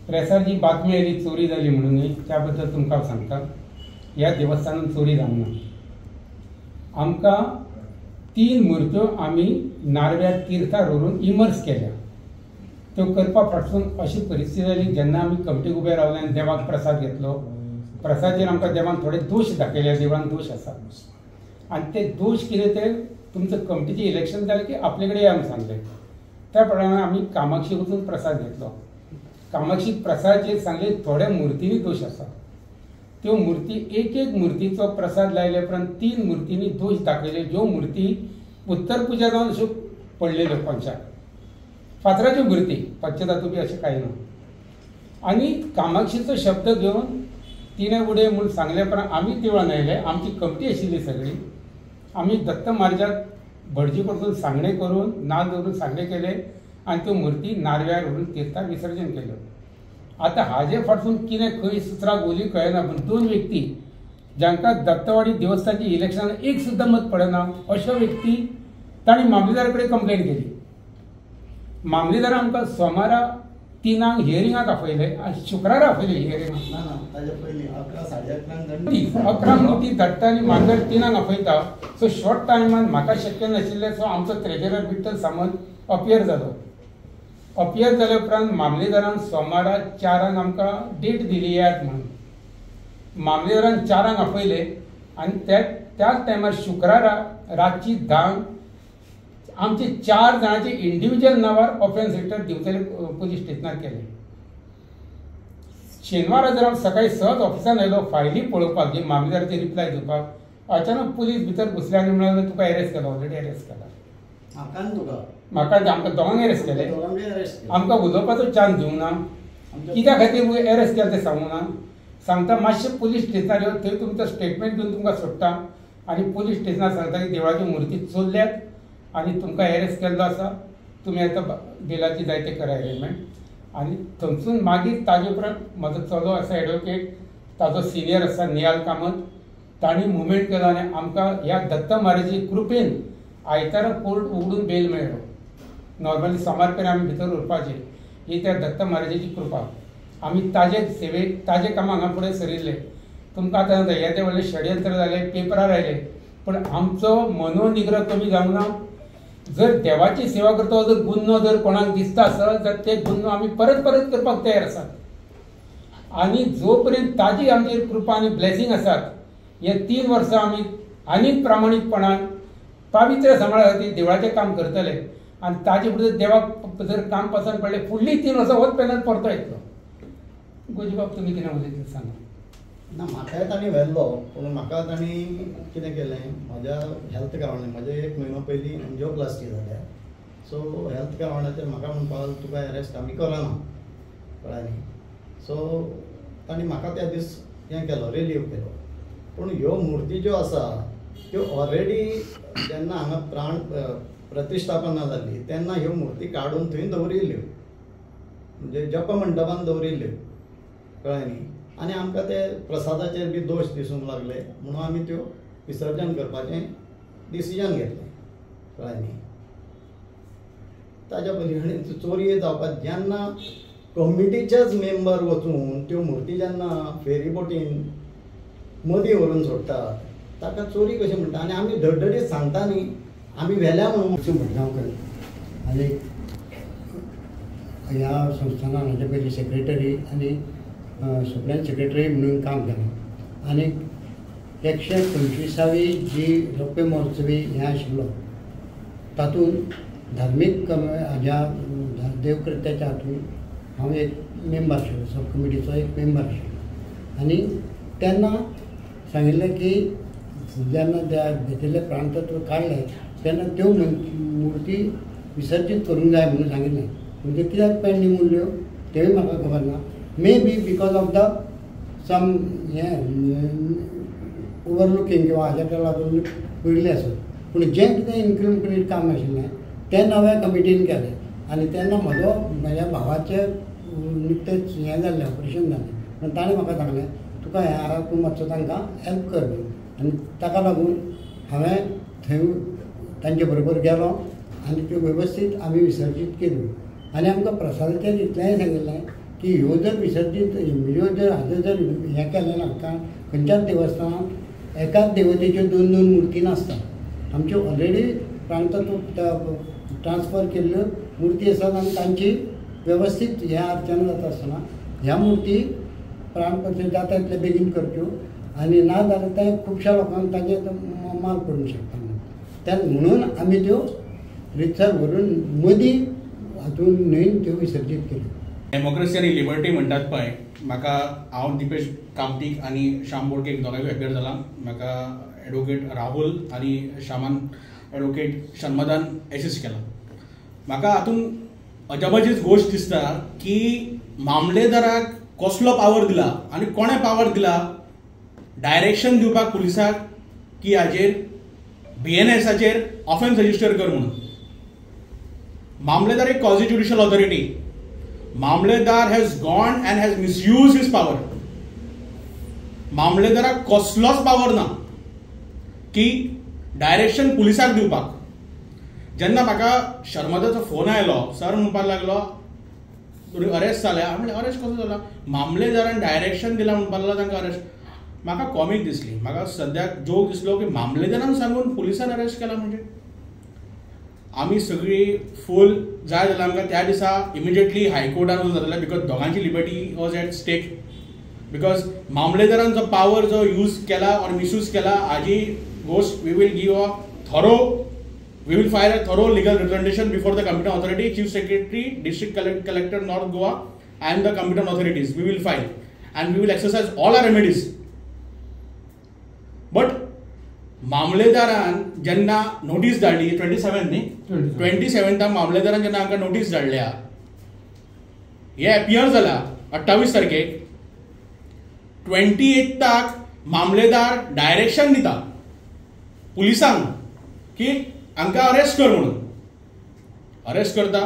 Pressure जी बातमी oily चोरी जाली म्हणून त्या बद्दल तुमकां सांगता. ह्या देवस्थानान चोरी जावना. आमकां 3 मुर्त्यो आमी नारव्यार तीर्थार व्हरून इमर्स केल्या. त्यो करपा फाटसून अशी परिस्थिती जाली जेन्ना आमी कमिटीक उबे रावले आनी देवाक प्रसाद घेतलो. प्रसादाचेर आमकां देवान थोडे दोश दाखयले. देवळान दोश आसा आनी ते दोश कितें ते तुमचं कमिटीचें इलेक्शन जालें की आपले कडेन आमकां सांगले. त्या प्रमाणे आमी कामाक्षी वचून प्रसाद घेतलो. कामाक्षी प्रसादाचेर सांगले थोड्या मुर्तींनी दोश आसा. त्यो मुर्ती एक मुर्तीचो प्रसाद लायले उपरांत 3 मुर्तींनी दोश दाखयले. ज्यो मुर्ती उत्तर पुजा जावन अश्यो पडलेल्यो पंचाक फातराच्यो मुर्ती पश्चधातू बी अशें कांय ना. आनी कामाक्षीचो शब्द घेवन तिणें उडे म्हूण सांगले उपरांत आमी देवळान आयले. आमची कमिटी आशिल्ली सगळी. आमी दत्त महाराजाक भटजी कडसून सांगणे करून नाल दवरून सांगणे केले आनी त्यो मुर्ती नारव्यार व्हरून तीर्थार विसर्जन केल्यो. आतां हाजे फाटसून कितें खंय सुत्रां गोली कळना पूण 2 व्यक्ती जांकां दत्तवाडी देवस्थानची इलेक्शनान एक सुद्दां मत पडना अश्यो व्यक्ती तांणी मामलेदारा कडेन कंप्लेंट केली. मामलेदारान आमकां सोमारा 3 हियरिंगाक आपयले आनी शुक्रारा आपयले हियरिंगाक. 11 नोटी धाडटा आनी मामलेदार 3 आपयता. सो शॉर्ट टायमान म्हाका शक्य नाशिल्लें. सो आमचो ट्रेजरर विठ्ठल सामंत अपियर जालो. अपियर जाल्या उपरांत मामलेदारान सोमारा 4 आमकां डेट दिली यात म्हणून. मामलेदारान 4 आपयले आनी त्याच टायमार शुक्रारा रातची 10 आमचे 4 जाणांचे इंडिव्हिज्युअल नांवार ऑफेन्स लेटर दिवचले पुलीस स्टेशनार केले. शेनवारा जर हांव सकाळी सहज ऑफिसान आयलो फायली पळोवपाक जी मामलेदाराची रिप्लाय दिवपाक अचानक पुलीस भितर घुसले आनी म्हणाले तुका अरेस्ट केलो. ऑलरेडी अरेस्ट केला. म्हाका आमकां दोगांक अरेस्ट केले. आमकां उलोवपाचो चान्स दिवंक ना. कित्या खातीर अरेस्ट केलें तें सांगूंक ना. सांगता मातशें पुलीस स्टेशनार येवन थंय तुमचो स्टेटमेंट घेवन तुमकां सोडटा आनी पुलीस स्टेशनार सांगता की देवळाच्यो मुर्ती चोरल्यात आनी तुमकां अरेस्ट केल्लो आसा. तुमी आतां बेलाची जाय ते करा अरेंजमेंट. आनी थंयसून मागीर ताजे उपरांत म्हजो चलो आसा एडवोकेट ताजो सिनियर आसा नियाल कामत तांणी मुवमेंट केलो आनी आमकां ह्या दत्त महाराजाची कृपेन आयतारा कोर्ट उगडून बेल मेळ्ळो. नॉर्मली सोमार पर्यंत आमी भितर उरपाचे ही त्या दत्त महाराजाची कृपा. आमी ताजे सेवेक ताजे कामाक हांगा फुडें सरिल्ले. तुमकां आतां येदे व्हडले षडयंत्र जाले पेपरार आयले पूण आमचो मनोनिग्रह कमी जावंक ना. जर देवाची सेवा करता जर गुन्हो जर कोणाक दिसता आसत जाल्यार ते गुन्हो आमी परत करपाक तयार आसात. आनी जो पर्यंत ताजी आमचेर कृपा आनी ब्लेसिंग आसात हे 3 वर्सां आमी आनीक प्रामाणीकपणान पावित्र समाजा खातीर देवळाचें काम करतले आनी ताजे फुडें देवाक जर काम पसंद पडलें फुडलीं 3 वर्सां होच पॅनल परतो येतलो. गोजी बाब तुमी कितें उलयता सांगा. ना म्हाकाय तांणी व्हेल्लो पूण म्हाका तांणी कितें केलें म्हज्या हेल्थ कारणान म्हजे 1 म्हयनो पयलीं एंजिओप्लास्टी जाल्या. सो हेल्थ कारणाचेर म्हाका म्हणपाक लागलो तुका अरेस्ट आमी करना कळ्ळें. सो तांणी म्हाका त्या दीस हें केलो रिलीव केलो. पूण ह्यो मुर्ती ज्यो आसा त्यो ऑलरेडी जेन्ना हांगा प्राण प्रतिश्ठापना जाल्ली तेन्ना ह्यो मुर्ती काडून थंय दवरिल्ल्यो म्हणजे जप मंडपान दवरिल्ल्यो कळ्ळें न्ही. आनी आमकां ते प्रसादाचेर बी दोश दिसूंक लागले म्हणून आमी त्यो विसर्जन करपाचें डिसिजन घेतलें कळ्ळें न्ही. ताज्या पयलीं आनी चोरी जावपाक जेन्ना कमिटीचेच मेंबर वचून त्यो मुर्ती जेन्ना फेरी बोटीन मदीं व्हरून सोडटात ताका चोरी कशी म्हणटा. आनी आमी धडधडीत सांगता न्ही आमी व्हेल्या म्हणून मडगांवकर आनी ह्या संस्थानान हाजे पयलीं सेक्रेटरी आनी सप्लायन सेक्रेटरी म्हणून काम केलें. आनी 125वी जी रौप्य महोत्सवी हें आशिल्लो तातूंत धार्मीक हाज्या देवकृत्याच्या हातूंत हांव एक मेंबर आशिल्लो. सब कमिटीचो एक मेंबर आशिल्लो. आनी तेन्ना सांगिल्लें की जेन्ना त्या भितरले प्राणतत्व काडले तेन्ना त्यो मुर्ती विसर्जीत करूंक जाय म्हणून सांगिल्लें. म्हणजे कित्याक पेंडींग उरल्यो तेवूय म्हाका खबर ना. May be because of the some overlooking किंवा हाज्या लागून उरले आसत. पूण जें कितें इनकम्प्लीट काम आशिल्लें तें नव्या कमिटीन केलें. आनी तेन्ना म्हज्या भावाचें निकतेंच हें जाल्लें ऑपरेशन जाल्लें पूण ताणें म्हाका सांगलें तुका हें आहा तूं मातसो तांकां हेल्प कर म्हणून. आनी ताका लागून हांवें थंय तांचे बरोबर गेलो आनी त्यो वेवस्थीत आमी विसर्जीत केल्यो. आनी आमकां प्रसादाचेर इतलेंय सांगिल्लें की ह्यो जर विसर्जीत ह्यो जर हाजो जर हें केलें ना खंयच्याच देवस्थानांत एकाच देवतेच्यो 2-2 मुर्ती नासतात. आमच्यो ऑलरेडी प्राणतत्व ट्रान्सफर केल्ल्यो मुर्ती आसात आनी तांची वेवस्थीत ह्या अर्चना जाता आसतना ह्या मुर्ती प्राणप्रतिश्ठा जाता तितले बेगीन करच्यो आनी ना जाल्यार ते खुबश्या लोकांक ताजे माल पडूंक शकता म्हणून आमी त्यो रितसर व्हरून मदीं हातून न्हंयेन त्यो विसर्जीत केल्यो. डेमोक्रेसी आनी लिबर्टी म्हणटात पळय, म्हाका हांव दिपेश कामतीक आनी श्याम बोडके दोगांयकूय एपेर जाला. म्हाका एडवोकेट राहुल आनी श्यामान एडवोकेट शर्मदान एसिस्ट केला. म्हाका हातून अजापाचीच गोश्ट दिसता की मामलेदाराक कसलो पावर दिला आनी कोणें पावर दिला डायरेक्शन दिवपाक पुलिसाक की हाजेर BNSाचेर ऑफेन्स रजिस्टर कर म्हणून. मामलेदार एक क्वाझी ज्युडिशियल ऑथॉरिटी. मामलेदार has gone and has misuse his power. मामलेदाराक कसलोच पावर ना की डायरेक्शन पुलिसाक दिवपाक. जेन्ना म्हाका शर्मदाचो फोन आयलो, सर म्हणपाक लागलो अरेस्ट जाल्या. हांव म्हणलें अरेस्ट कसो जाला? मामलेदारान डायरेक्शन दिला म्हणपाक लागलो तांकां अरेस्ट. म्हाका कॉमीक दिसली. म्हाका सद्याक जोक दिसलो की मामलेदारान सांगून पुलिसान अरेस्ट केला म्हणजे. आमी सगळी फूल जाय जाल्यार आमकां त्या दिसा इमिजिएटली हायकोर्टान वचून जातालें बिकॉज दोगांची liberty was at stake. Because मामलेदारान जो पावर जो यूज केला ऑर मिसयूज केला हाजी गोष्ट we will give a thorough we will file a thorough legal representation before the competent authority, chief secretary, district collector North Goa and the competent authorities. We will file and we will exercise all our remedies. But मामलेदारान जेन्ना notice धाडली 27 न्ही 27 मामलेदारान जेन्ना आमकां notice धाडल्या हे appear जाला 28 तारखेक 28 मामलेदार direction दिता पुलिसांक की आमकां अरेस्ट कर म्हणून. अरेस्ट करता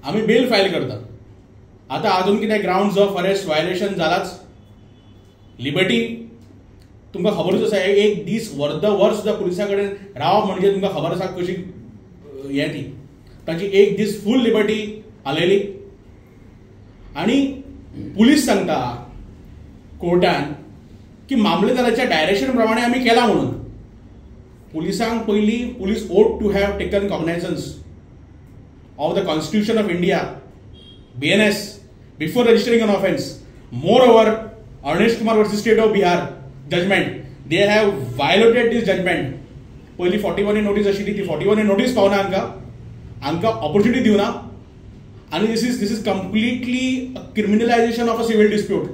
आमी बेल फायल करता. आतां आजून कितें ग्राउंड्स ऑफ अरेस्ट वायलेशन जालाच. लिबर्टी तुमकां खबरूच आसा एक दीस वर्स सुद्दां पुलिसा कडेन रावप म्हणजे तुमकां खबर आसा कशी हें ती तांची एक दीस फूल लिबर्टी हालयली. आनी पुलीस सांगता कोर्टान की मामलेदाराच्या डायरेक्शन प्रमाणे आमी केला म्हणून. पुलिसांक पयली police ought to have taken cognizance of the Constitution of India, BNS, before registering an offence. Moreover, Arnesh Kumar versus State of Bihar judgment, they have violated this judgment. पयली 41A notice आशिल्ली ती 41A notice पावना आमकां opportunity दिवना. आनी this is completely criminalization of a civil dispute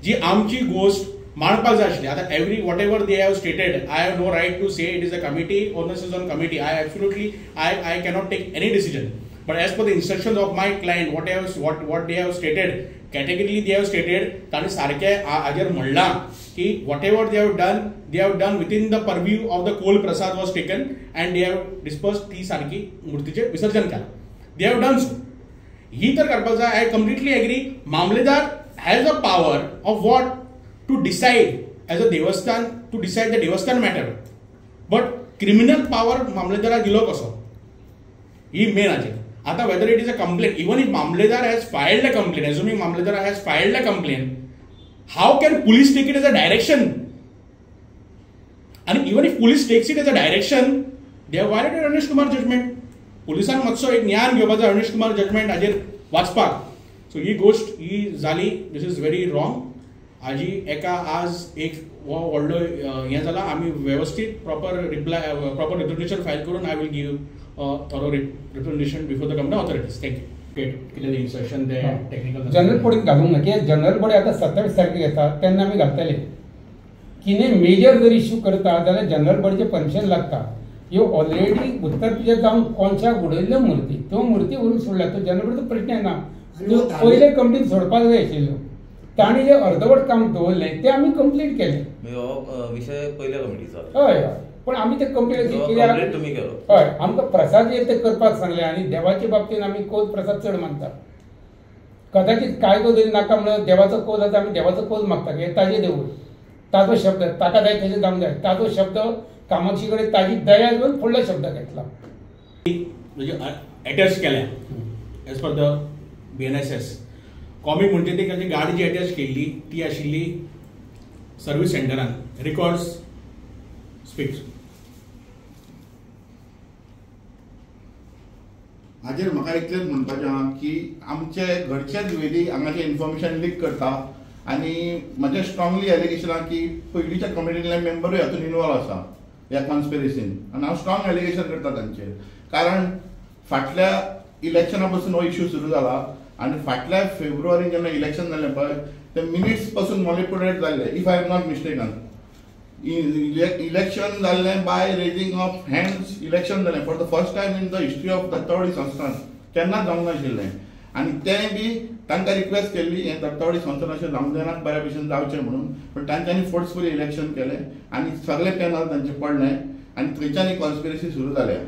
जी आमची गोष्ट मांडपाक जाय आशिल्ली. आतां every whatever they have stated I have no right to say it is a committee owners is on committee. I absolutely I cannot take any decision. But as per the instructions of my client, what they have stated, categorically they have stated तांणी सारकें हाजेर म्हणलां की whatever they have done within the purview of the Kol Prasad was taken and they have dispersed ती सारकी मूर्तीचें विसर्जन केलां. They have done so. ही तर करपाक जाय. I completely agree. मामलेदार has a power of what? To decide as a devasthan, to decide the devasthan matter. But criminal power मामलेदाराक दिलो कसो ही मेन आजे. आता whether it is a complaint, even if Mamledar has filed a complaint, assuming Mamledar has filed a complaint, how can police take it as a direction? And even if police takes it as a direction, they have violated Arnesh Kumar judgment. पुलिसान मातसो एक ज्ञान घेवपाचो Arnesh Kumar judgment हाजेर वाचपाक. So ही गोष्ट ही जाली. This is very wrong. हाजी एका आज एक व्हडलो हें जाला. आमी वेवस्थीत प्रॉपर रिप्रेझेंटेशन फायल करून I will give thorough representation before the committee authorities. Thank you. कितें इन्स्ट्रक्शन ते टेक्निकल जनरल बॉडीक घालूंक ना कित्याक जनरल बॉडी आतां 27 तारखेक येता तेन्ना आमी घालतले. कितें मेजर जर इश्यू करता जाल्यार जनरल बॉडीचें परमिशन लागता. ह्यो ऑलरेडी उत्तर प्रदेश जावन कोणशाक उडयल्ल्यो मूर्ती त्यो मूर्ती व्हरून सोडल्या. तो जनरल बॉडीचो प्रश्न येना. पयले कंप्लीट सोडपाक जाय आशिल्लो. तांणी जे अर्धवट काम दवरलें तें आमी कंप्लीट केलें. विशय पयल्या कमिटीचो. हय हय. पण आमी तें कंप्लीट कित्याक तुमी केलो. हय आमकां प्रसाद ते करपाक सांगलें आनी देवाचे बाबतींत आमी कोल प्रसाद चड मानतात. कदाचित कायदो जरी नाका म्हणून देवाचो कोल आसा आमी देवाचो कोल मागतात. हें ताजें देवूळ ताजो शब्द ताका जाय तशें जावंक जाय. ताजो शब्द कामाक्षी कडेन ताजी दया घेवन फुडलो शब्द घेतला. म्हणजे अटॅच केल्या as per the BNSS comic म्हणते ती ताची गाडी जी अटॅच केल्ली ती आशिल्ली सर्व्हिस सेंटरान. Records speaks. हाजेर म्हाका इतलेंच म्हणपाचें आहा की आमचे घरचेच वेदी हांगाचें इन्फॉर्मेशन लीक करता आनी म्हजें स्ट्रॉंगली एलिगेशन आहा की पयलींच्या कमिटींतले मेंबरूय हातूंत इनवॉल्व आसा ह्या कॉन्स्पिरसीन. आनी हांव स्ट्रॉंग एलिगेशन करता तांचेर. कारण फाटल्या इलेक्शना पासून हो इश्यू सुरू जाला आनी फाटल्या फेब्रुवारीन जेन्ना इलेक्शन जालें पळय ते मिनिट्स पासून मॉनिपुलेट जाल्ले if I am not mistaken. Election जाल्लें by raising of hands election जालें for the first time in the history of Dattawadi Sansthan. केन्नाच जावंक नाशिल्लें. आनी तें बी तांकां रिक्वेस्ट केल्ली हें दत्तावडी संस्थान अशें जावंक जायना बऱ्या भशेन जावचें म्हणून. पण तांच्यांनी फोर्सफुली इलेक्शन केलें आनी सगळे पॅनल तांचे पडले आनी थंयच्यान ही कॉन्स्पिरसी सुरू जाल्या.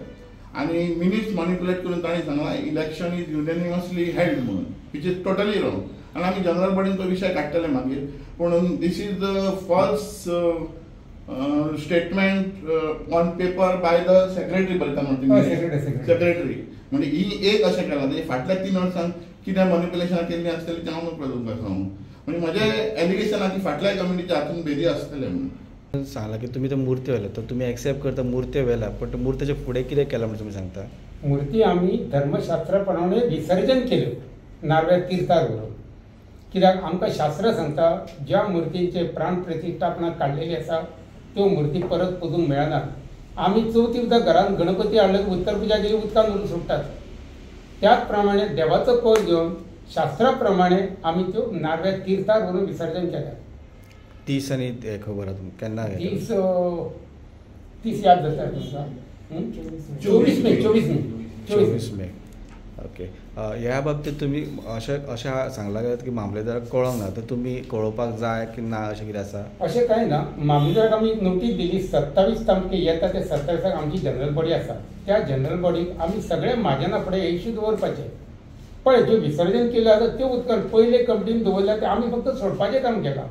आनी मिनिट्स मॅनिपुलेट करून तांणी सांगलां इलेक्शन इज युनेनिमसली हेल्ड म्हणून विच इज टोटली रॉंग. आनी आमी जनरल बॉडीन तो विशय काडटले मागीर. पूण this is the false statement on paper by the secretary बरयता म्हणटा सेक्रेटरी. म्हणजे ही एक अशें केलां म्हणजे फाटल्या 3 वर्सांत कितें मॅनिपुलेशनां केल्लीं आसतलीं तें हांव नकळो तुमकां सांगूं. म्हणजे म्हजें एलिगेशन आहा की फाटल्या कम्युनिटीच्या हातून भेदी आसतले म्हणून. सांगला की तुम्ही त्या मूर्ती व्हेल्या तर तुम्ही एक्सेप्ट करता मूर्ती व्हेल्या पण त्या मूर्तीच्या फुडें कितें केलां म्हणून तुम्ही सांगता. मूर्ती आमी धर्मशास्त्रा प्रमाणे विसर्जन केल्यो नारव्या तीर्थार व्हरून. कित्याक आमकां शास्त्र सांगता ज्या मूर्तींचे प्राण प्रतिश्ठापनाक काडलेली आसा त्यो मूर्ती परत पुजूंक मेळना. आमी चवथी सुद्दां घरांत गणपती हाडलो की उत्तर पुजा केली उदकान व्हरून सुट्टात. त्याच प्रमाणे देवाचो कोल घेवन शास्त्रा प्रमाणे आमी त्यो नारव्या तीर्थार व्हरून विसर्जन केल्या. 30 आनी खबर आहा तुमकां केन्ना 30 याद जाता तुमकां 24 मे. ओके. ह्या बाबतींत तुमी अशें सांगलां की मामलेदाराक कळोंक ना तर तुमी कळोवपाक जाय की ना अशें कितें आसा. अशें कांय ना. मामलेदाराक आमी नोटीस दिली 27 तारखेक येता ते 27 आमची जनरल बॉडी आसा. त्या जनरल बॉडीक आमी सगळे म्हाज्याना फुडें इश्यू दवरपाचे. पळय ज्यो विसर्जन केल्यो आसा त्यो उदकान पयले कमिटीन दवरल्या ते आमी फक्त सोडपाचें काम केलां.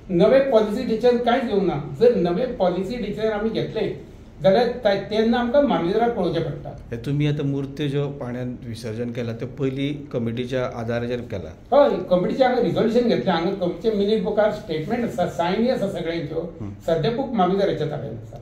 नवे पॉलिसी डिसिजन कांयच घेवंक ना. जर नवे पॉलिसी डिसिजन आमी घेतले जाल्यार तेन्ना आमकां मामलेदाराक कळोवचें पडटा. तुमी आतां मुर्त्यो ज्यो पाण्यात विसर्जन केला त्यो पयलीं कमिटीच्या आदाराचेर केला. हय कमिटीचें हांगा रिझोल्युशन घेतलें. हांगा कमिटीच्या मिनीट बुकार स्टेटमेंट आसा सायनी आसा सगळ्यांच्यो. सद्या खूब मामलेदाराच्या ताब्यांत आसा.